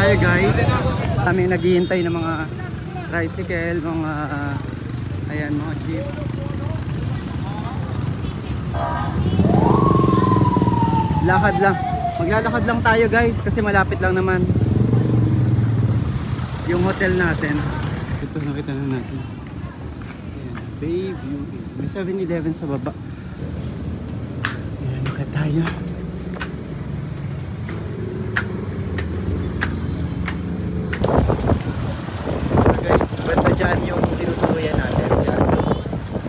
tayo guys. Kami naghihintay ng mga tricycle, mga ayan, mga jeep. Lakad lang. Maglalakad lang tayo guys kasi malapit lang naman yung hotel natin. Ito nakita na natin. Ayan, Bayview. May 7-Eleven sa baba. Ayan, nakita tayo. Basta dyan yung tinutuloyan natin dyan.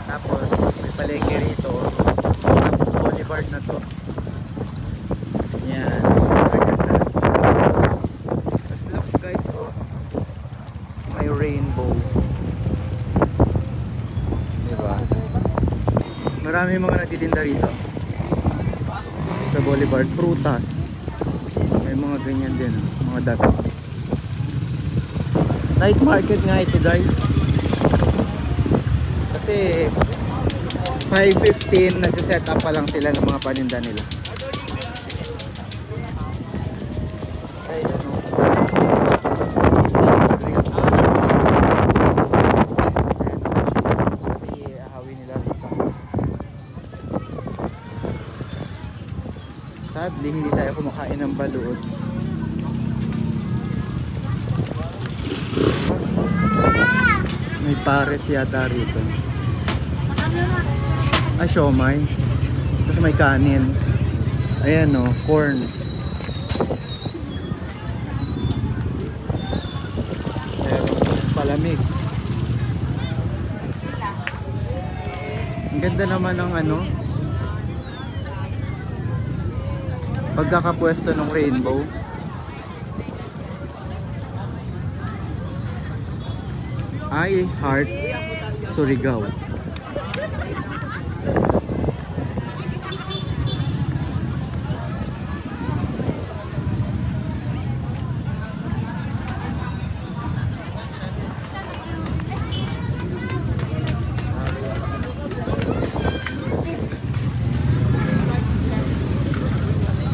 Tapos may palengke rito. Tapos boulevard na to. Yan. Tapos look guys, oh. May rainbow. Diba? Marami mga nagtitinda rito sa boulevard. Prutas. May mga ganyan din, mga dagat. Night market nga ito guys. Kasi 5:15 nagsiset up pa lang sila ng mga paninda nila. Ayun o. Kasi ahawin nila rito. Sadly hindi tayo kumakain ng balut. May pares yata rito. Ay, siomay. Tapos may kanin. Ayan o, corn. Ayan, palamig. Ang ganda naman ng ano, pagkakapwesto ng rainbow. I Heart Surigao.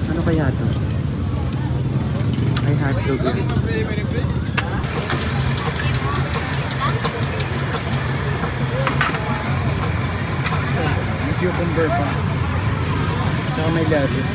Ano kaya to? I Heart Surigao. Cucumber pa. Saka may lettuce.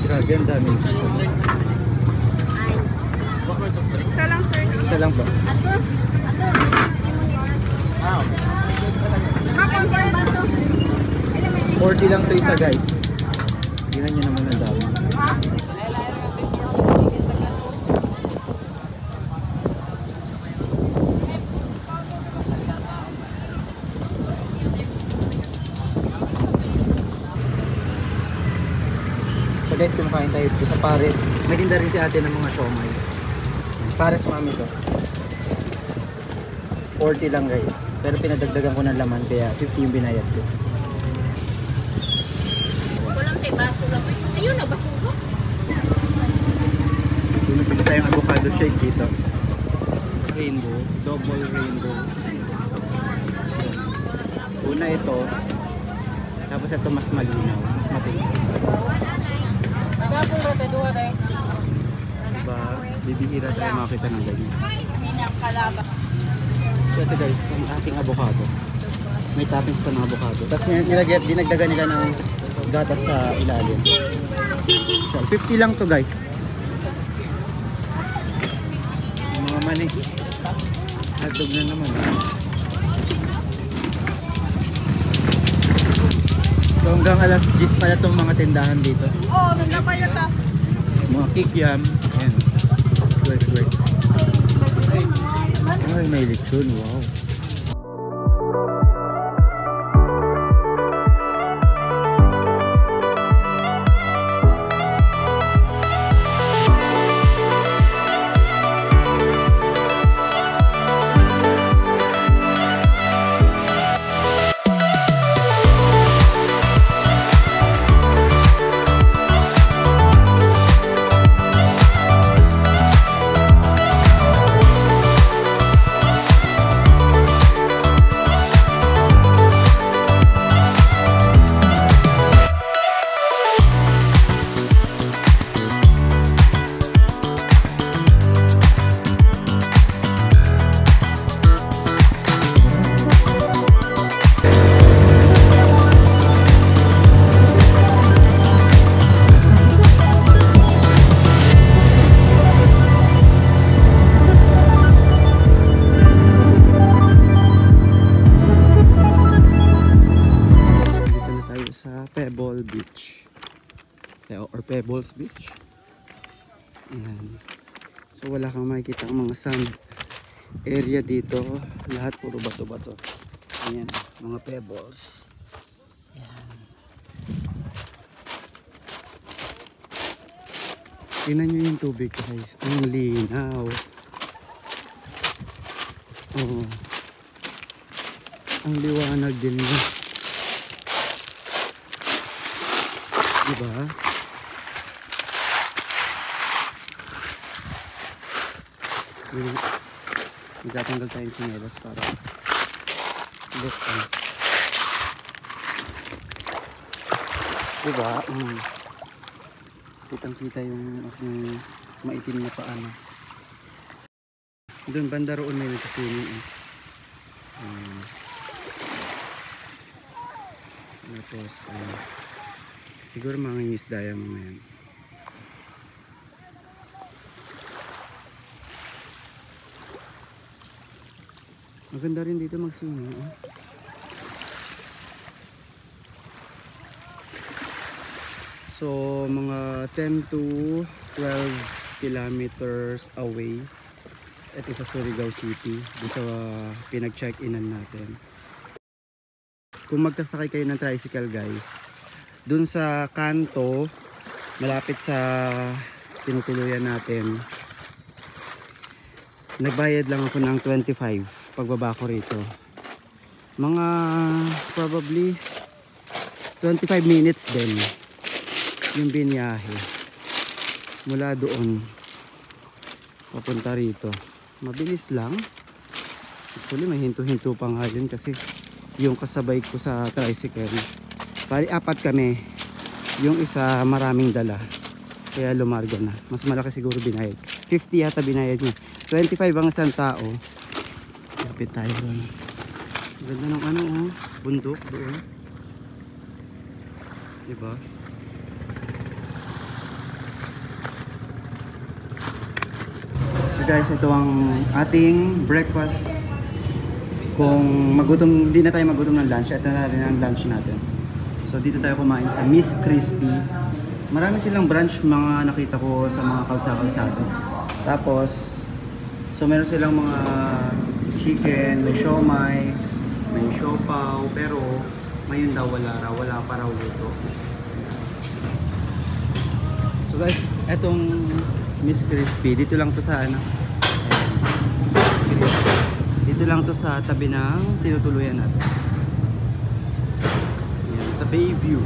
Grabe, ang dami. Isa lang ba? Ato. 40 lang to isa guys. Tingnan nyo naman ang dami. So guys, kumakain tayo dito sa Pares. May tinda rin si ate ng mga siomay. Pares mami to. 40 lang guys. Pero pinadagdagan ko ng laman kaya 50 yung binayad ko. Walang kay baso lang. Ayun na, baso ko. Pinipili tayong avocado shake dito. Rainbow. Double rainbow. Una ito. Tapos ito mas malinaw. Mas matingin. Diba? Bibihira tayo makita ng ganyan. So ito guys, ang ating avocado. May toppings pa ng avocado. Tapos dinagdagan nila ng gatas sa ilalim. So 50 lang to guys. Mga mani. Hotdog na naman. So hanggang alas 10 pala itong mga tindahan dito. Oo, nandun pa yun ito. Mga kikiam. Ayan. Wait. Ay, may lechon. Wow. Pebble Beach. Or Pebbles Beach. Ayan. So wala kang makikita ang mga sand area dito. Lahat puro bato-bato. Ayan, mga pebbles. Ayan. Tingnan nyo yung tubig guys. Ang linaw. Oh. Ang liwanag din niya. Diba? Magtatanggal tayong chinelas para look on. Diba? Kitang kita yung aking maitim na paano. Doon banda roon may nagkasini eh. Tapos siguro mga ngisdaya mga yan. Maganda rin dito mag-swimming eh. So mga 10 to 12 kilometers away ito sa Surigao City dito sa pinag-check-inan natin. Kung magkasakay kayo ng tricycle guys, dun sa kanto malapit sa tinutuluyan natin, nagbayad lang ako ng 25 pagbaba ko rito. Mga probably 25 minutes din yung biniyahe mula doon papunta rito. Mabilis lang. Actually may hinto-hinto pa nga yun kasi yung kasabay ko sa tricycle, bali 4 kami, yung isa maraming dala kaya lumarga na. Mas malaki siguro binayad, 50 yata binayad niya, 25 ang isang tao. Lapit tayo ron. Ganda ng ano bundok doon, diba? So guys, ito ang ating breakfast. Kung magutom, hindi na tayo magutom ng lunch, ito na rin ang lunch natin. So dito tayo kumain sa Miss Crispy. Marami silang branch, mga nakita ko sa mga kalsado. Tapos so meron silang mga chicken, may siomai, may siopaw, pero ngayon daw wala pa raw luto. So guys, etong Miss Crispy, dito lang to sa ano, dito lang to sa tabi ng tinutuluyan natin. Ayan, sa Bayview.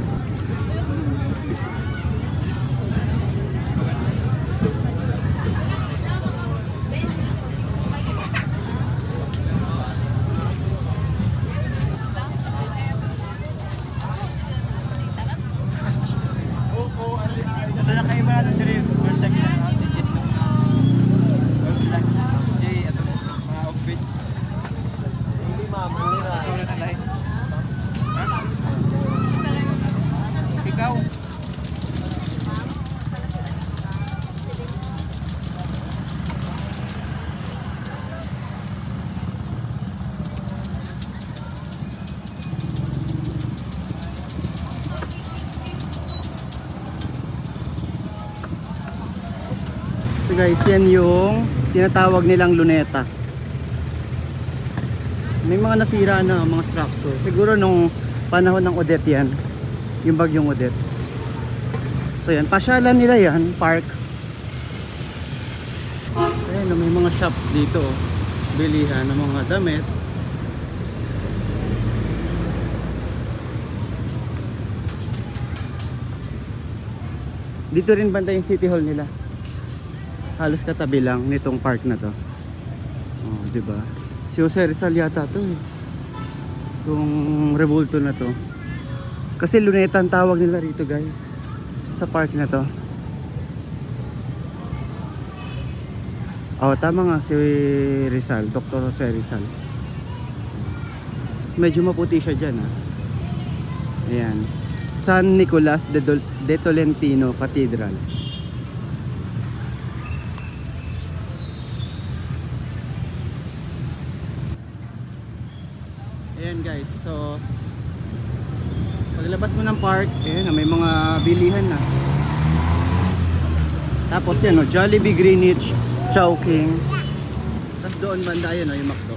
So guys, yan yung tinatawag nilang luneta. May mga nasira na mga structure. Siguro nung panahon ng Odette yan, yung bagyong Odette. So yan, pasyalan nila yan, park. Ayan, may mga shops dito. Bilihan ng mga damit. Dito rin banda yung City Hall nila. Halos katabi lang nitong park na to. Oh, di ba? Si Jose Rizal yata to eh. Yung rebulto na to. Kasi luneta ang tawag nila rito guys. Sa park na to. Oh, tama nga si Rizal, Dr. Jose Rizal. Medyo maputi siya dyan ha. Ayan. San Nicolas de Tolentino Cathedral. Ayan guys, so Palabas mo ng park, ayan, may mga bilihan na. Tapos yan, no, Jollibee, Greenwich, Chowking. Tapos doon banda, ayan, no, yung McDo.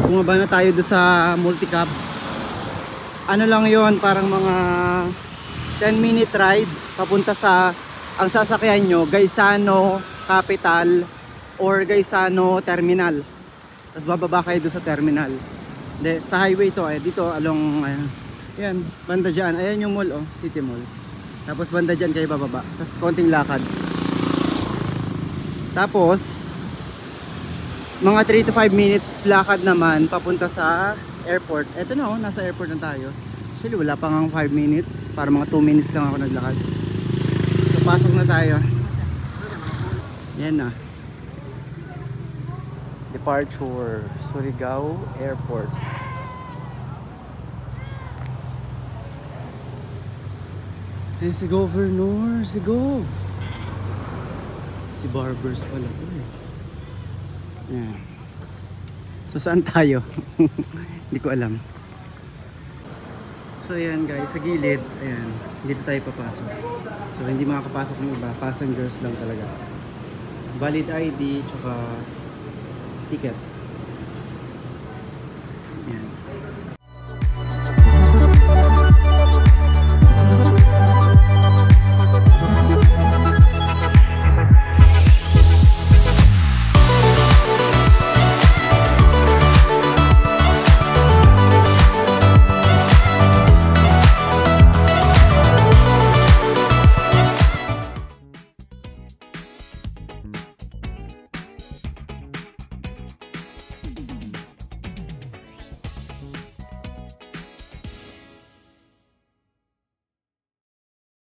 Bumaba na tayo doon sa multi-cab. Ano lang yon, parang mga 10-minute ride papunta sa, ang sasakyan nyo, Gaisano Capital or Gaisano Terminal. Tapos bababa kayo doon sa terminal. De, sa highway to, dito along, yan, banda dyan, ayan yung mall, oh, City Mall. Tapos banda dyan kayo bababa, tapos konting lakad. Tapos mga 3 to 5 minutes lakad naman papunta sa airport. Eto na, oh, nasa airport na tayo. Actually wala pa nga 5 minutes, para mga 2 minutes lang ako naglakad. So pasok na tayo. Yan na, departure Surigao Airport. Eh, si Governor, si Gov. Si Barbers pala to eh. Yan. So saan tayo? Hindi ko alam. So ayan guys, sa gilid, ayan, dito tayo papasok. So hindi makakapasok ng iba, passengers lang talaga. Valid ID, tsaka ticket. Ayan.